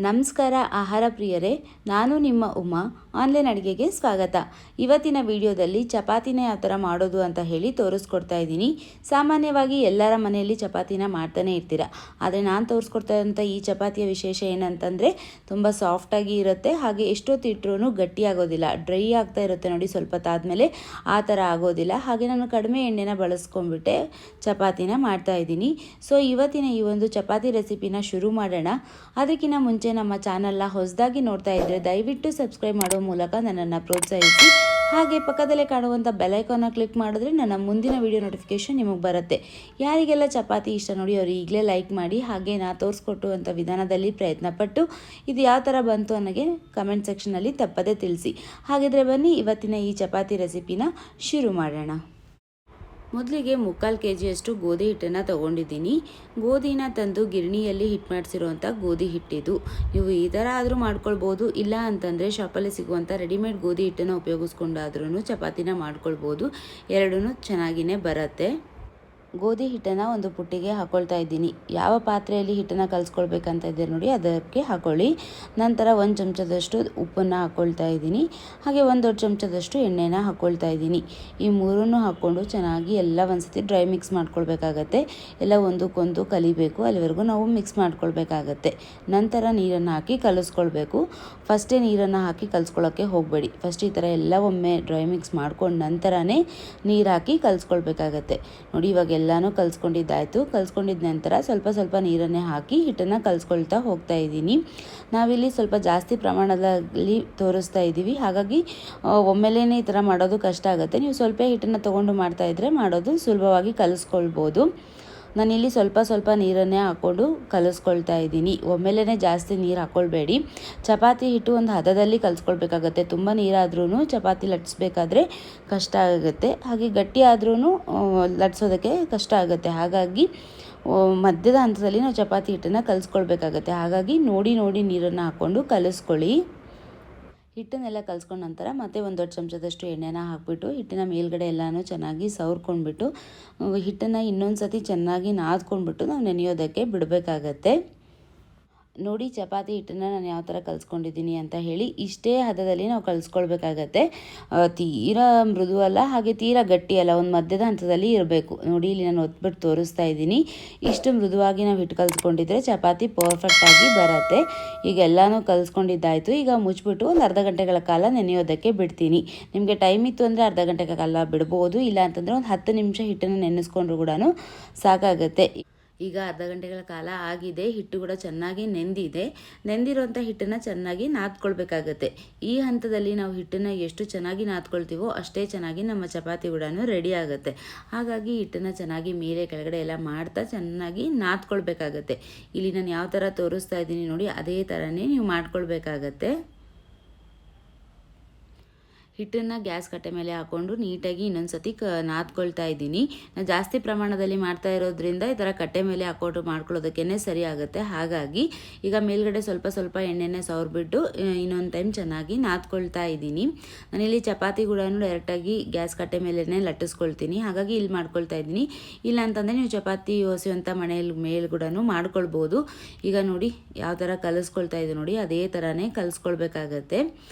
ನಮಸ್ಕಾರ ಆಹಾರ ಪ್ರಿಯರೇ, ನಾನು ನಿಮ್ಮ ಉಮಾ. ಆನ್ಲೈನ್ ಅಡುಗೆಗೆ ಸ್ವಾಗತ. ಇವತ್ತಿನ ವಿಡಿಯೋದಲ್ಲಿ ಚಪಾತಿನ ಯಾವ ಥರ ಮಾಡೋದು ಅಂತ ಹೇಳಿ ತೋರಿಸ್ಕೊಡ್ತಾ ಇದ್ದೀನಿ. ಸಾಮಾನ್ಯವಾಗಿ ಎಲ್ಲರ ಮನೆಯಲ್ಲಿ ಚಪಾತಿನ ಮಾಡ್ತಾನೆ ಇರ್ತೀರ. ಆದರೆ ನಾನು ತೋರಿಸ್ಕೊಡ್ತಾ ಇರೋಂಥ ಈ ಚಪಾತಿಯ ವಿಶೇಷ ಏನಂತಂದರೆ ತುಂಬ ಸಾಫ್ಟಾಗಿ ಇರುತ್ತೆ, ಹಾಗೆ ಎಷ್ಟೊತ್ತಿಟ್ರೂ ಗಟ್ಟಿಯಾಗೋದಿಲ್ಲ. ಡ್ರೈ ಆಗ್ತಾ ಇರುತ್ತೆ ನೋಡಿ, ಸ್ವಲ್ಪ ತಾದ್ಮೇಲೆ ಆ ಥರ ಆಗೋದಿಲ್ಲ. ಹಾಗೆ ನಾನು ಕಡಿಮೆ ಎಣ್ಣೆನ ಬಳಸ್ಕೊಂಡ್ಬಿಟ್ಟೆ ಚಪಾತಿನ ಮಾಡ್ತಾ ಇದ್ದೀನಿ. ಸೊ ಇವತ್ತಿನ ಈ ಒಂದು ಚಪಾತಿ ರೆಸಿಪಿನ ಶುರು ಮಾಡೋಣ. ಅದಕ್ಕಿಂತ ಮುಂಚೆ ನಮ್ಮ ಚಾನಲ್ನ ಹೊಸದಾಗಿ ನೋಡ್ತಾ ಇದ್ದರೆ ದಯವಿಟ್ಟು ಸಬ್ಸ್ಕ್ರೈಬ್ ಮಾಡೋ ಮೂಲಕ ನನ್ನನ್ನು ಪ್ರೋತ್ಸಾಹಿಸಿ. ಹಾಗೆ ಪಕ್ಕದಲ್ಲೇ ಕಾಣುವಂಥ ಬೆಲ್ ಐಕಾನ್ನ ಕ್ಲಿಕ್ ಮಾಡಿದ್ರೆ ನನ್ನ ಮುಂದಿನ ವಿಡಿಯೋ ನೋಟಿಫಿಕೇಷನ್ ನಿಮಗೆ ಬರುತ್ತೆ. ಯಾರಿಗೆಲ್ಲ ಚಪಾತಿ ಇಷ್ಟ ನೋಡಿ ಅವರು ಈಗಲೇ ಲೈಕ್ ಮಾಡಿ. ಹಾಗೆ ನಾನು ತೋರಿಸ್ಕೊಟ್ಟುವಂಥ ವಿಧಾನದಲ್ಲಿ ಪ್ರಯತ್ನಪಟ್ಟು ಇದು ಯಾವ ಥರ ಬಂತು ಅನ್ನೋಗೆ ಕಮೆಂಟ್ ಸೆಕ್ಷನಲ್ಲಿ ತಪ್ಪದೇ ತಿಳಿಸಿ. ಹಾಗಿದ್ರೆ ಬನ್ನಿ ಇವತ್ತಿನ ಈ ಚಪಾತಿ ರೆಸಿಪಿನ ಶುರು ಮಾಡೋಣ. ಮೊದಲಿಗೆ 3/4 kg ಗೋಧಿ ಹಿಟ್ಟನ್ನು ತೊಗೊಂಡಿದ್ದೀನಿ. ಗೋಧಿನ ತಂದು ಗಿರಣಿಯಲ್ಲಿ ಹಿಟ್ಟು ಮಾಡಿಸಿರುವಂಥ ಗೋಧಿ ಹಿಟ್ಟಿದು. ನೀವು ಈ ಥರ ಆದರೂ ಮಾಡ್ಕೊಳ್ಬೋದು, ಇಲ್ಲ ಅಂತಂದರೆ ಶಾಪಲ್ಲಿ ಸಿಗುವಂಥ ರೆಡಿಮೇಡ್ ಗೋಧಿ ಹಿಟ್ಟನ್ನು ಉಪಯೋಗಿಸ್ಕೊಂಡಾದ್ರೂ ಚಪಾತಿನ ಮಾಡ್ಕೊಳ್ಬೋದು. ಎರಡೂ ಚೆನ್ನಾಗಿಯೇ ಬರುತ್ತೆ. ಗೋಧಿ ಹಿಟ್ಟನ್ನು ಒಂದು ಪುಟ್ಟಿಗೆ ಹಾಕ್ಕೊಳ್ತಾ ಇದ್ದೀನಿ. ಯಾವ ಪಾತ್ರೆಯಲ್ಲಿ ಹಿಟ್ಟನ್ನು ಕಲಿಸ್ಕೊಳ್ಬೇಕಂತ ಇದ್ದೀರಿ ನೋಡಿ ಅದಕ್ಕೆ ಹಾಕ್ಕೊಳ್ಳಿ. ನಂತರ 1 ಚಮಚದಷ್ಟು ಉಪ್ಪನ್ನು ಹಾಕ್ಕೊಳ್ತಾ ಇದ್ದೀನಿ. ಹಾಗೆ 1 ದೊಡ್ಡ ಚಮಚದಷ್ಟು ಎಣ್ಣೆನ ಹಾಕ್ಕೊಳ್ತಾ ಇದ್ದೀನಿ. ಈ ಮೂರನ್ನು ಹಾಕ್ಕೊಂಡು ಚೆನ್ನಾಗಿ ಎಲ್ಲ ಒಂದ್ಸತಿ ಡ್ರೈ ಮಿಕ್ಸ್ ಮಾಡ್ಕೊಳ್ಬೇಕಾಗತ್ತೆ. ಎಲ್ಲ ಒಂದಕ್ಕೊಂದು ಕಲಿಬೇಕು, ಅಲ್ಲಿವರೆಗೂ ನಾವು ಮಿಕ್ಸ್ ಮಾಡ್ಕೊಳ್ಬೇಕಾಗತ್ತೆ. ನಂತರ ನೀರನ್ನು ಹಾಕಿ ಕಲಿಸ್ಕೊಳ್ಬೇಕು. ಫಸ್ಟೇ ನೀರನ್ನು ಹಾಕಿ ಕಲಿಸ್ಕೊಳ್ಳೋಕ್ಕೆ ಹೋಗಬೇಡಿ. ಫಸ್ಟ್ ಈ ಥರ ಎಲ್ಲ ಒಮ್ಮೆ ಡ್ರೈ ಮಿಕ್ಸ್ ಮಾಡ್ಕೊಂಡು ನಂತರನೇ ನೀರು ಹಾಕಿ ಕಲಿಸ್ಕೊಳ್ಬೇಕಾಗತ್ತೆ. ನೋಡಿ ಇವಾಗ ಎಲ್ಲನೂ ಕಲಿಸ್ಕೊಂಡಿದ್ದಾಯಿತು. ಕಲಿಸ್ಕೊಂಡಿದ್ದ ನಂತರ ಸ್ವಲ್ಪ ನೀರನ್ನೇ ಹಾಕಿ ಹಿಟ್ಟನ್ನು ಕಲಿಸ್ಕೊಳ್ತಾ ಹೋಗ್ತಾ ಇದ್ದೀನಿ. ನಾವಿಲ್ಲಿ ಸ್ವಲ್ಪ ಜಾಸ್ತಿ ಪ್ರಮಾಣದಲ್ಲಿ ತೋರಿಸ್ತಾ ಇದ್ದೀವಿ, ಹಾಗಾಗಿ ಒಮ್ಮೆಲೇ ಈ ಥರ ಮಾಡೋದು ಕಷ್ಟ ಆಗುತ್ತೆ. ನೀವು ಸ್ವಲ್ಪ ಹಿಟ್ಟನ್ನು ತೊಗೊಂಡು ಮಾಡ್ತಾಯಿದ್ರೆ ಮಾಡೋದು ಸುಲಭವಾಗಿ ಕಲಿಸ್ಕೊಳ್ಬೋದು. ನಾನಿಲ್ಲಿ ಸ್ವಲ್ಪ ನೀರನ್ನೇ ಹಾಕ್ಕೊಂಡು ಕಲಿಸ್ಕೊಳ್ತಾ ಇದ್ದೀನಿ. ಒಮ್ಮೆಲೇ ಜಾಸ್ತಿ ನೀರು ಹಾಕ್ಕೊಳ್ಬೇಡಿ. ಚಪಾತಿ ಹಿಟ್ಟು ಒಂದು ಹದದಲ್ಲಿ ಕಲಿಸ್ಕೊಳ್ಬೇಕಾಗತ್ತೆ. ತುಂಬ ನೀರಾದ್ರೂ ಚಪಾತಿ ಲಟ್ಸ್ಬೇಕಾದ್ರೆ ಕಷ್ಟ ಆಗುತ್ತೆ, ಹಾಗೆ ಗಟ್ಟಿ ಆದ್ರೂ ಲಟ್ಸೋದಕ್ಕೆ ಕಷ್ಟ ಆಗುತ್ತೆ. ಹಾಗಾಗಿ ಮಧ್ಯದ ಹಂತದಲ್ಲಿ ನಾವು ಚಪಾತಿ ಹಿಟ್ಟನ್ನು ಕಲಿಸ್ಕೊಳ್ಬೇಕಾಗತ್ತೆ. ಹಾಗಾಗಿ ನೋಡಿ ನೀರನ್ನು ಹಾಕ್ಕೊಂಡು ಕಲಿಸ್ಕೊಳ್ಳಿ. ಹಿಟ್ಟನ್ನೆಲ್ಲ ಕಲಿಸ್ಕೊಂಡ ನಂತರ ಮತ್ತೆ 1 ದೊಡ್ಡ ಚಮಚದಷ್ಟು ಎಣ್ಣೆನ ಹಾಕಿಬಿಟ್ಟು ಹಿಟ್ಟಿನ ಮೇಲ್ಗಡೆ ಎಲ್ಲನೂ ಚೆನ್ನಾಗಿ ಸವರ್ಕೊಂಡ್ಬಿಟ್ಟು ಹಿಟ್ಟನ್ನು ಇನ್ನೊಂದು ಸತಿ ಚೆನ್ನಾಗಿ ನಾದ್ಕೊಂಡ್ಬಿಟ್ಟು ನಾವು ನೆನೆಯೋದಕ್ಕೆ ಬಿಡಬೇಕಾಗತ್ತೆ. ನೋಡಿ ಚಪಾತಿ ಹಿಟ್ಟನ್ನು ನಾನು ಯಾವ ಥರ ಕಲಿಸ್ಕೊಂಡಿದ್ದೀನಿ ಅಂತ ಹೇಳಿ ಇಷ್ಟೇ ಹದದಲ್ಲಿ ನಾವು ಕಲಿಸ್ಕೊಳ್ಬೇಕಾಗತ್ತೆ. ತೀರಾ ಮೃದು ಅಲ್ಲ, ಹಾಗೆ ತೀರಾ ಗಟ್ಟಿ ಅಲ್ಲ, ಒಂದು ಮಧ್ಯದ ಹಂತದಲ್ಲಿ ಇರಬೇಕು. ನೋಡಿ ಇಲ್ಲಿ ನಾನು ಒತ್ಬಿಟ್ಟು ತೋರಿಸ್ತಾ ಇದ್ದೀನಿ. ಇಷ್ಟು ಮೃದುವಾಗಿ ನಾವು ಹಿಟ್ಟು ಕಲಿಸ್ಕೊಂಡಿದ್ರೆ ಚಪಾತಿ ಪರ್ಫೆಕ್ಟಾಗಿ ಬರುತ್ತೆ. ಈಗ ಎಲ್ಲನೂ ಕಲಿಸ್ಕೊಂಡಿದ್ದಾಯಿತು. ಈಗ ಮುಚ್ಚಿಬಿಟ್ಟು ಒಂದು ಅರ್ಧ ಗಂಟೆಗಳ ಕಾಲ ನೆನೆಯೋದಕ್ಕೆ ಬಿಡ್ತೀನಿ. ನಿಮಗೆ ಟೈಮ್ ಇತ್ತು ಅಂದರೆ ಅರ್ಧ ಗಂಟೆಗಳ ಕಾಲ ಬಿಡ್ಬೋದು, ಇಲ್ಲ ಅಂತಂದರೆ ಒಂದು 10 ನಿಮಿಷ ಹಿಟ್ಟನ್ನು ನೆನೆಸ್ಕೊಂಡ್ರು ಕೂಡ ಸಾಕಾಗುತ್ತೆ. ಈಗ ಅರ್ಧ ಗಂಟೆಗಳ ಕಾಲ ಆಗಿದೆ. ಹಿಟ್ಟು ಕೂಡ ಚೆನ್ನಾಗಿ ನೆಂದಿರೋಂಥ ಹಿಟ್ಟನ್ನು ಚೆನ್ನಾಗಿ ನಾದ್ಕೊಳ್ಬೇಕಾಗತ್ತೆ. ಈ ಹಂತದಲ್ಲಿ ನಾವು ಹಿಟ್ಟನ್ನು ಎಷ್ಟು ಚೆನ್ನಾಗಿ ನಾದ್ಕೊಳ್ತೀವೋ ಅಷ್ಟೇ ಚೆನ್ನಾಗಿ ನಮ್ಮ ಚಪಾತಿ ಕೂಡ ರೆಡಿ ಆಗುತ್ತೆ. ಹಾಗಾಗಿ ಹಿಟ್ಟನ್ನು ಚೆನ್ನಾಗಿ ಮೇಲೆ ಕೆಳಗಡೆ ಎಲ್ಲ ಮಾಡ್ತಾ ಚೆನ್ನಾಗಿ ನಾದ್ಕೊಳ್ಬೇಕಾಗತ್ತೆ. ಇಲ್ಲಿ ನಾನು ಯಾವ ಥರ ತೋರಿಸ್ತಾ ಇದ್ದೀನಿ ನೋಡಿ ಅದೇ ಥರನೇ ನೀವು ಮಾಡ್ಕೊಳ್ಬೇಕಾಗತ್ತೆ. ಹಿಟ್ಟನ್ನು ಗ್ಯಾಸ್ ಕಟ್ಟೆ ಮೇಲೆ ಹಾಕ್ಕೊಂಡು ನೀಟಾಗಿ ಇನ್ನೊಂದು ಸತಿ ನಾದ್ಕೊಳ್ತಾ ಇದ್ದೀನಿ. ನಾನು ಜಾಸ್ತಿ ಪ್ರಮಾಣದಲ್ಲಿ ಮಾಡ್ತಾ ಇರೋದ್ರಿಂದ ಈ ಥರ ಕಟ್ಟೆ ಮೇಲೆ ಹಾಕ್ಕೊಂಡು ಮಾಡ್ಕೊಳ್ಳೋದಕ್ಕೇ ಸರಿ ಆಗುತ್ತೆ. ಹಾಗಾಗಿ ಈಗ ಮೇಲ್ಗಡೆ ಸ್ವಲ್ಪ ಎಣ್ಣೆನೇ ಸವರ್ಬಿಟ್ಟು ಇನ್ನೊಂದು ಟೈಮ್ ಚೆನ್ನಾಗಿ ನಾದ್ಕೊಳ್ತಾ ಇದ್ದೀನಿ. ನಾನಿಲ್ಲಿ ಚಪಾತಿ ಕೂಡ ಡೈರೆಕ್ಟಾಗಿ ಗ್ಯಾಸ್ ಕಟ್ಟೆ ಮೇಲೇ ಲಟ್ಟಿಸ್ಕೊಳ್ತೀನಿ, ಹಾಗಾಗಿ ಇಲ್ಲಿ ಮಾಡ್ಕೊಳ್ತಾ ಇದ್ದೀನಿ. ಇಲ್ಲ ಅಂತಂದರೆ ನೀವು ಚಪಾತಿ ಹೊಸೆಯುವಂಥ ಮೇಲೆ ಕೂಡ ಮಾಡ್ಕೊಳ್ಬೋದು. ಈಗ ನೋಡಿ ಯಾವ ಥರ ಕಲಿಸ್ಕೊಳ್ತಾ ಇದ್ದೀನಿ ನೋಡಿ ಅದೇ ಥರನೇ ಕಲಿಸ್ಕೊಳ್ಬೇಕಾಗತ್ತೆ.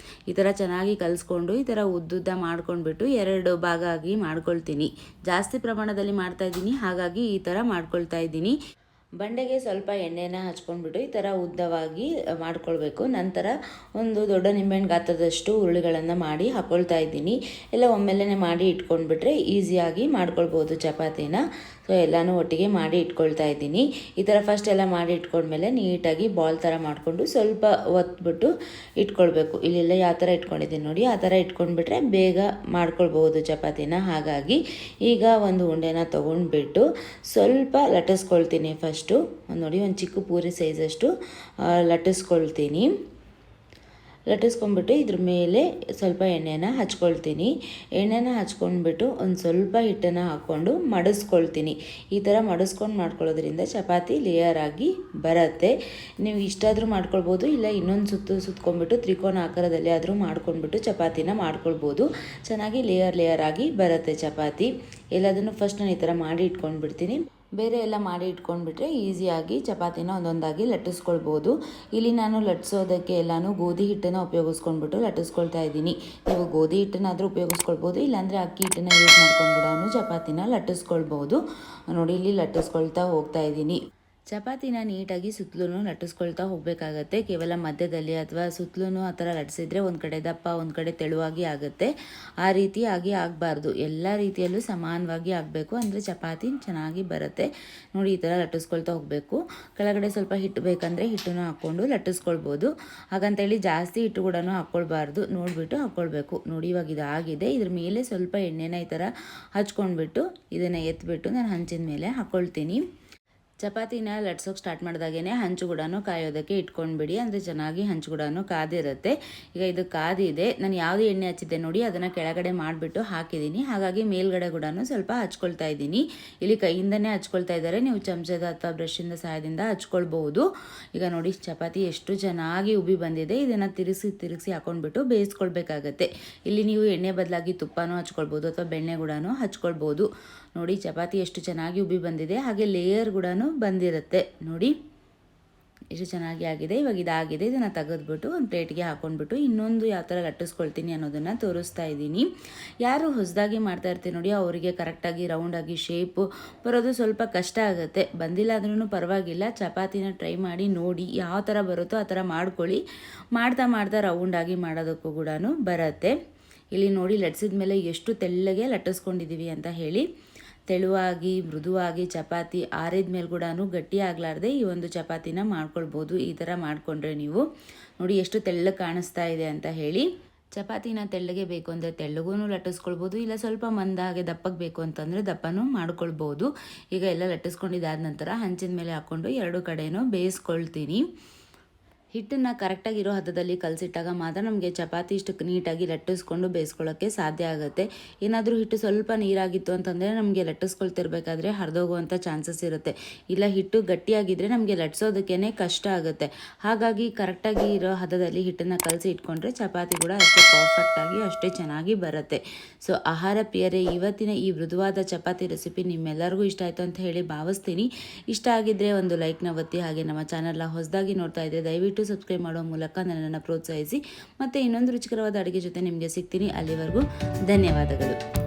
ಈ ಥರ ಚೆನ್ನಾಗಿ ಕಲಿಸ್ಕೊಂಡು ಈ ಥರ ಉದ್ದುದ್ದ ಮಾಡ್ಕೊಂಡ್ಬಿಟ್ಟು 2 ಭಾಗ ಆಗಿ ಮಾಡ್ಕೊಳ್ತೀನಿ. ಜಾಸ್ತಿ ಪ್ರಮಾಣದಲ್ಲಿ ಮಾಡ್ತಾ ಇದ್ದೀನಿ, ಹಾಗಾಗಿ ಈ ಥರ ಮಾಡ್ಕೊಳ್ತಾ ಇದ್ದೀನಿ. ಬಂಡೆಗೆ ಸ್ವಲ್ಪ ಎಣ್ಣೆನ ಹಚ್ಕೊಂಡ್ಬಿಟ್ಟು ಈ ಥರ ಉದ್ದವಾಗಿ ಮಾಡ್ಕೊಳ್ಬೇಕು. ನಂತರ ಒಂದು ದೊಡ್ಡ ನಿಂಬೆಹಣ್ಣು ಗಾತ್ರದಷ್ಟು ಉರುಳಿಗಳನ್ನು ಮಾಡಿ ಹಾಕ್ಕೊಳ್ತಾ ಇದ್ದೀನಿ. ಎಲ್ಲ ಒಮ್ಮೆಲೇ ಮಾಡಿ ಇಟ್ಕೊಂಡ್ಬಿಟ್ರೆ ಈಸಿಯಾಗಿ ಮಾಡ್ಕೊಳ್ಬೋದು ಚಪಾತಿನ. ಸೊ ಎಲ್ಲನೂ ಒಟ್ಟಿಗೆ ಮಾಡಿ ಇಟ್ಕೊಳ್ತಾ ಇದ್ದೀನಿ. ಈ ಥರ ಫಸ್ಟ್ ಎಲ್ಲ ಮಾಡಿ ಇಟ್ಕೊಂಡ್ಮೇಲೆ ನೀಟಾಗಿ ಬಾಲ್ ಥರ ಮಾಡಿಕೊಂಡು ಸ್ವಲ್ಪ ಒತ್ಬಿಟ್ಟು ಇಟ್ಕೊಳ್ಬೇಕು. ಇಲ್ಲೆಲ್ಲ ಯಾವ ಥರ ಇಟ್ಕೊಂಡಿದ್ದೀನಿ ನೋಡಿ ಆ ಥರ ಇಟ್ಕೊಂಡ್ಬಿಟ್ರೆ ಬೇಗ ಮಾಡ್ಕೊಳ್ಬೋದು ಚಪಾತಿನ. ಹಾಗಾಗಿ ಈಗ ಒಂದು ಉಂಡೆನ ತೊಗೊಂಡ್ಬಿಟ್ಟು ಸ್ವಲ್ಪ ಲಟ್ಟಿಸ್ಕೊಳ್ತೀನಿ. ಫಸ್ಟು ನೋಡಿ ಒಂದು ಚಿಕ್ಕ ಪೂರಿ ಸೈಜಷ್ಟು ಲಟ್ಟಿಸ್ಕೊಳ್ತೀನಿ. ಲಟ್ಟಿಸ್ಕೊಂಡ್ಬಿಟ್ಟು ಇದ್ರ ಮೇಲೆ ಸ್ವಲ್ಪ ಎಣ್ಣೆನ ಹಚ್ಕೊಳ್ತೀನಿ. ಎಣ್ಣೆನ ಹಚ್ಕೊಂಡ್ಬಿಟ್ಟು ಒಂದು ಸ್ವಲ್ಪ ಹಿಟ್ಟನ್ನು ಹಾಕ್ಕೊಂಡು ಮಡಿಸ್ಕೊಳ್ತೀನಿ. ಈ ಥರ ಮಡಿಸ್ಕೊಂಡು ಮಾಡ್ಕೊಳ್ಳೋದ್ರಿಂದ ಚಪಾತಿ ಲೇಯರ್ ಆಗಿ ಬರುತ್ತೆ. ನೀವು ಇಷ್ಟಾದರೂ ಮಾಡ್ಕೊಳ್ಬೋದು, ಇಲ್ಲ ಇನ್ನೊಂದು ಸುತ್ಕೊಂಡ್ಬಿಟ್ಟು ತ್ರಿಕೋನ ಆಕಾರದಲ್ಲಿ ಆದರೂ ಮಾಡ್ಕೊಂಡ್ಬಿಟ್ಟು ಚಪಾತಿನ ಮಾಡ್ಕೊಳ್ಬೋದು. ಚೆನ್ನಾಗಿ ಲೇಯರ್ ಆಗಿ ಬರುತ್ತೆ ಚಪಾತಿ. ಎಲ್ಲದನ್ನು ಫಸ್ಟ್ ನಾನು ಈ ಥರ ಮಾಡಿ ಇಟ್ಕೊಂಡ್ಬಿಡ್ತೀನಿ. ಬೇರೆ ಎಲ್ಲ ಮಾಡಿ ಇಟ್ಕೊಂಡ್ಬಿಟ್ರೆ ಈಸಿಯಾಗಿ ಚಪಾತಿನ ಒಂದೊಂದಾಗಿ ಲಟ್ಟಿಸ್ಕೊಳ್ಬೋದು. ಇಲ್ಲಿ ನಾನು ಲಟ್ಟಿಸೋದಕ್ಕೆ ಎಲ್ಲನೂ ಗೋಧಿ ಹಿಟ್ಟನ್ನು ಉಪಯೋಗಿಸ್ಕೊಂಡ್ಬಿಟ್ಟು ಲಟ್ಟಿಸ್ಕೊಳ್ತಾ ಇದ್ದೀನಿ. ನೀವು ಗೋಧಿ ಹಿಟ್ಟನ್ನಾದರೂ ಉಪಯೋಗಿಸ್ಕೊಳ್ಬೋದು, ಇಲ್ಲಾಂದರೆ ಅಕ್ಕಿ ಹಿಟ್ಟನ್ನು ಯೂಸ್ ಮಾಡ್ಕೊಂಡ್ಬಿಟ್ಟು ಚಪಾತಿನ ಲಟ್ಟಿಸ್ಕೊಳ್ಬೋದು. ನೋಡಿ ಇಲ್ಲಿ ಲಟ್ಟಿಸ್ಕೊಳ್ತಾ ಹೋಗ್ತಾ ಇದ್ದೀನಿ. ಚಪಾತಿನ ನೀಟಾಗಿ ಸುತ್ತಲೂ ಲಟ್ಟಿಸ್ಕೊಳ್ತಾ ಹೋಗಬೇಕಾಗತ್ತೆ. ಕೇವಲ ಮಧ್ಯದಲ್ಲಿ ಅಥವಾ ಸುತ್ತಲೂ ಆ ಥರ ಲಟ್ಟಿಸಿದ್ರೆ ಒಂದು ಕಡೆ ದಪ್ಪ ಒಂದು ಕಡೆ ತೆಳುವಾಗಿ ಆಗುತ್ತೆ. ಆ ರೀತಿಯಾಗಿ ಆಗಬಾರ್ದು, ಎಲ್ಲ ರೀತಿಯಲ್ಲೂ ಸಮಾನವಾಗಿ ಆಗಬೇಕು, ಅಂದರೆ ಚಪಾತಿ ಚೆನ್ನಾಗಿ ಬರುತ್ತೆ. ನೋಡಿ ಈ ಥರ ಲಟ್ಟಿಸ್ಕೊಳ್ತಾ ಹೋಗಬೇಕು. ಕೆಳಗಡೆ ಸ್ವಲ್ಪ ಹಿಟ್ಟು ಬೇಕಂದರೆ ಹಿಟ್ಟನ್ನು ಹಾಕ್ಕೊಂಡು ಲಟ್ಟಿಸ್ಕೊಳ್ಬೋದು. ಹಾಗಂತೇಳಿ ಜಾಸ್ತಿ ಹಿಟ್ಟು ಕೂಡ ಹಾಕ್ಕೊಳ್ಬಾರ್ದು, ನೋಡಿಬಿಟ್ಟು ಹಾಕ್ಕೊಳ್ಬೇಕು. ನೋಡಿ ಇವಾಗ ಇದಾಗಿದೆ. ಇದ್ರ ಮೇಲೆ ಸ್ವಲ್ಪ ಎಣ್ಣೆನ ಈ ಥರ ಹಚ್ಕೊಂಡ್ಬಿಟ್ಟು ಇದನ್ನು ಎತ್ಬಿಟ್ಟು ನಾನು ಹಂಚಿನ ಮೇಲೆ ಹಾಕ್ಕೊಳ್ತೀನಿ. ಚಪಾತಿನ ಲಟ್ಸೋಕೆ ಸ್ಟಾರ್ಟ್ ಮಾಡಿದಾಗೇ ಹಂಚು ಕೂಡ ಕಾಯೋದಕ್ಕೆ ಇಟ್ಕೊಂಡ್ಬಿಡಿ, ಅಂದರೆ ಚೆನ್ನಾಗಿ ಹಂಚು ಕೂಡ ಕಾದಿರುತ್ತೆ. ಈಗ ಇದು ಕಾದಿದೆ. ನಾನು ಯಾವುದು ಎಣ್ಣೆ ಹಚ್ಚಿದ್ದೆ ನೋಡಿ ಅದನ್ನು ಕೆಳಗಡೆ ಮಾಡಿಬಿಟ್ಟು ಹಾಕಿದ್ದೀನಿ. ಹಾಗಾಗಿ ಮೇಲ್ಗಡೆ ಕೂಡ ಸ್ವಲ್ಪ ಹಚ್ಕೊಳ್ತಾ ಇದ್ದೀನಿ. ಇಲ್ಲಿ ಕೈಯಿಂದನೇ ಹಚ್ಕೊಳ್ತಾ ಇದ್ದಾರೆ, ನೀವು ಚಮಚದ ಅಥವಾ ಬ್ರಷಿಂದ ಸಹಾಯದಿಂದ ಹಚ್ಕೊಳ್ಬಹುದು. ಈಗ ನೋಡಿ ಚಪಾತಿ ಎಷ್ಟು ಚೆನ್ನಾಗಿ ಉಬ್ಬಿ ಬಂದಿದೆ. ಇದನ್ನು ತಿರುಗಿಸಿ ಹಾಕೊಂಡ್ಬಿಟ್ಟು ಬೇಯಿಸ್ಕೊಳ್ಬೇಕಾಗತ್ತೆ. ಇಲ್ಲಿ ನೀವು ಎಣ್ಣೆ ಬದಲಾಗಿ ತುಪ್ಪನೂ ಹಚ್ಕೊಳ್ಬೋದು ಅಥವಾ ಬೆಣ್ಣೆ ಕೂಡ ಹಚ್ಕೊಳ್ಬೋದು. ನೋಡಿ ಚಪಾತಿ ಎಷ್ಟು ಚೆನ್ನಾಗಿ ಉಬ್ಬಿ ಬಂದಿದೆ, ಹಾಗೆ ಲೇಯರ್ ಕೂಡ ಬಂದಿರುತ್ತೆ. ನೋಡಿ ಎಷ್ಟು ಚೆನ್ನಾಗಿ ಆಗಿದೆ. ಇವಾಗ ಇದಾಗಿದೆ. ಇದನ್ನು ತೆಗೆದ್ಬಿಟ್ಟು ಒಂದು ಪ್ಲೇಟ್ಗೆ ಹಾಕೊಂಡ್ಬಿಟ್ಟು ಇನ್ನೊಂದು ಯಾವ ಥರ ಲಟ್ಟಿಸ್ಕೊಳ್ತೀನಿ ಅನ್ನೋದನ್ನು ತೋರಿಸ್ತಾ ಇದ್ದೀನಿ. ಯಾರು ಹೊಸದಾಗಿ ಮಾಡ್ತಾ ಇರ್ತೀವಿ ನೋಡಿ ಅವರಿಗೆ ಕರೆಕ್ಟಾಗಿ ರೌಂಡಾಗಿ ಶೇಪು ಬರೋದು ಸ್ವಲ್ಪ ಕಷ್ಟ ಆಗುತ್ತೆ. ಬಂದಿಲ್ಲ ಅಂದ್ರೂ ಪರವಾಗಿಲ್ಲ, ಚಪಾತಿನ ಟ್ರೈ ಮಾಡಿ ನೋಡಿ, ಯಾವ ಥರ ಬರುತ್ತೋ ಆ ಥರ ಮಾಡ್ಕೊಳ್ಳಿ. ಮಾಡ್ತಾ ರೌಂಡಾಗಿ ಮಾಡೋದಕ್ಕೂ ಕೂಡ ಬರುತ್ತೆ. ಇಲ್ಲಿ ನೋಡಿ ಲಟ್ಸಿದ ಮೇಲೆ ಎಷ್ಟು ತೆಳ್ಳಗೆ ಲಟ್ಟಿಸ್ಕೊಂಡಿದ್ದೀವಿ ಅಂತ ಹೇಳಿ. ತೆಳುವಾಗಿ ಮೃದುವಾಗಿ ಚಪಾತಿ ಆರಿದ ಮೇಲೆ ಕೂಡ ಗಟ್ಟಿ ಆಗಲಾರ್ದೆ ಈ ಒಂದು ಚಪಾತಿನ ಮಾಡ್ಕೊಳ್ಬೋದು. ಈ ಥರ ಮಾಡಿಕೊಂಡ್ರೆ ನೀವು ನೋಡಿ ಎಷ್ಟು ತೆಳ್ಳಗೆ ಕಾಣಿಸ್ತಾ ಇದೆ ಅಂತ ಹೇಳಿ. ಚಪಾತಿನ ತೆಳ್ಳಗೆ ಬೇಕು ಅಂದರೆ ತೆಳ್ಳಗೂ ಲಟ್ಟಿಸ್ಕೊಳ್ಬೋದು, ಇಲ್ಲ ಸ್ವಲ್ಪ ಮಂದಾಗೆ ದಪ್ಪಗೆ ಬೇಕು ಅಂತಂದರೆ ದಪ್ಪನೂ ಮಾಡ್ಕೊಳ್ಬೋದು. ಈಗ ಎಲ್ಲ ಲಟ್ಟಿಸ್ಕೊಂಡಿದ್ದಾದ ನಂತರ ಹಂಚಿನ ಮೇಲೆ ಹಾಕ್ಕೊಂಡು ಎರಡು ಕಡೆನೂ ಬೇಯಿಸ್ಕೊಳ್ತೀನಿ. ಹಿಟ್ಟನ್ನು ಕರೆಕ್ಟಾಗಿರೋ ಹದದಲ್ಲಿ ಕಲಸಿಟ್ಟಾಗ ಮಾತ್ರ ನಮಗೆ ಚಪಾತಿ ಇಷ್ಟು ನೀಟಾಗಿ ಲಟ್ಟಿಸ್ಕೊಂಡು ಬೇಯಿಸ್ಕೊಳ್ಳೋಕ್ಕೆ ಸಾಧ್ಯ ಆಗುತ್ತೆ. ಏನಾದರೂ ಹಿಟ್ಟು ಸ್ವಲ್ಪ ನೀರಾಗಿತ್ತು ಅಂತಂದರೆ ನಮಗೆ ಲಟ್ಟಿಸ್ಕೊಳ್ತಿರ್ಬೇಕಾದ್ರೆ ಹರಿದೋಗುವಂಥ ಚಾನ್ಸಸ್ ಇರುತ್ತೆ. ಇಲ್ಲ ಹಿಟ್ಟು ಗಟ್ಟಿಯಾಗಿದ್ದರೆ ನಮಗೆ ಲಟ್ಸೋದಕ್ಕೇ ಕಷ್ಟ ಆಗುತ್ತೆ. ಹಾಗಾಗಿ ಕರೆಕ್ಟಾಗಿ ಇರೋ ಹದದಲ್ಲಿ ಹಿಟ್ಟನ್ನು ಕಲಸಿ ಇಟ್ಕೊಂಡ್ರೆ ಚಪಾತಿ ಕೂಡ ಅಷ್ಟೇ ಪರ್ಫೆಕ್ಟಾಗಿ ಅಷ್ಟೇ ಚೆನ್ನಾಗಿ ಬರುತ್ತೆ. ಸೊ ಆಹಾರ ಪ್ರಿಯರೇ, ಇವತ್ತಿನ ಈ ಮೃದುವಾದ ಚಪಾತಿ ರೆಸಿಪಿ ನಿಮ್ಮೆಲ್ಲರಿಗೂ ಇಷ್ಟ ಆಯಿತು ಅಂತ ಹೇಳಿ ಭಾವಿಸ್ತೀನಿ. ಇಷ್ಟ ಆಗಿದ್ದರೆ ಒಂದು ಲೈಕ್ನ ಒತ್ತಿ, ಹಾಗೆ ನಮ್ಮ ಚಾನಲ್ನ ಹೊಸದಾಗಿ ನೋಡ್ತಾ ಇದ್ದರೆ ದಯವಿಟ್ಟು ಸಬ್ಸ್ಕ್ರೈಬ್ ಮಾಡೋ ಮೂಲಕ ನನ್ನನ್ನು ಪ್ರೋತ್ಸಾಹಿಸಿ. ಮತ್ತು ಇನ್ನೊಂದು ರುಚಿಕರವಾದ ಅಡುಗೆ ಜೊತೆ ನಿಮಗೆ ಸಿಗ್ತೀನಿ. ಅಲ್ಲಿವರೆಗೂ ಧನ್ಯವಾದಗಳು.